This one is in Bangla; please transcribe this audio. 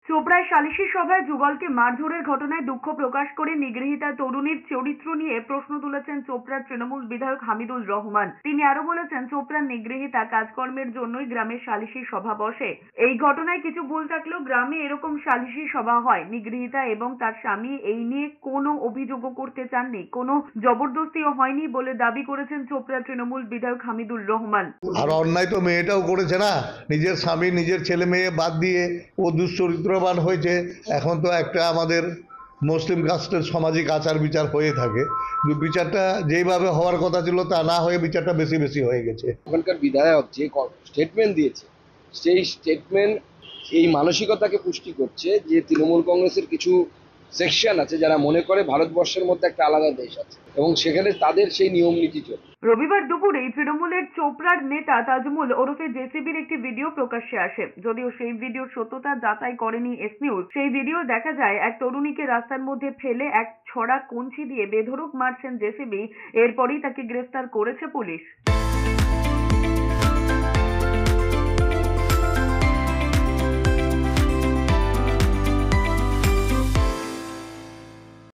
চোপড়ায় সালিশি সভায় যুগলকে মারধরের ঘটনায় দুঃখ প্রকাশ করে নিগৃহীতা তরুণীর চরিত্র নিয়ে প্রশ্ন তুলেছেন চোপড়ার তৃণমূল বিধায়ক হামিদুল রহমান। তিনি আরো বলেছেন, চোপড়ার নিগৃহীতা কাজকর্মের জন্যই গ্রামে সালিশি সভা বসে। এই ঘটনায় কিছু ভুল থাকলেও গ্রামে এরকম সালিশি সভা হয়। নিগৃহীতা এবং তার স্বামী এই নিয়ে কোনো অভিযোগও করতে চাননি, কোনো জবরদস্তিও হয়নি বলে দাবি করেছেন চোপড়ার তৃণমূল বিধায়ক হামিদুল রহমান। আর অন্যায় তো মেয়েটাও করেছে না, নিজের স্বামী নিজের ছেলে মেয়ে বাদ দিয়ে ও দুশ্চরিত্রবান হয়েছে। এখন তো একটা আমাদের মুসলিম কাস্টের সামাজিক আচার বিচার হয়ে থাকে, বিচারটা যেইভাবে হওয়ার কথা ছিল তা না হয়ে বিচারটা বেশি বেশি হয়ে গেছে। ওখানকার বিধায়ক যে স্টেটমেন্ট দিয়েছে, সেই স্টেটমেন্ট এই মানসিকতাকে পুষ্টি করছে যে তৃণমূল কংগ্রেসের কিছু সেকশন আছে যারা মনে করে ভারতবর্ষের মধ্যে একটা আলাদা দেশ আছে এবং সেখানে তাদের সেই নিয়ম নীতি চলে। রবিবার দুপুরে তৃণমূলের চোপড়ার নেতা তাজমুল ওরফে জেসিবির একটি ভিডিও প্রকাশ্যে আসে। যদিও সেই ভিডিওর সত্যতা যাচাই করেনি এস নিউজ। সেই ভিডিও দেখা যায় এক তরুণীকে রাস্তার মধ্যে ফেলে এক ছড়া কঞ্চি দিয়ে বেধড়ক মারছেন জেসিবি। এরপরই তাকে গ্রেফতার করেছে পুলিশ।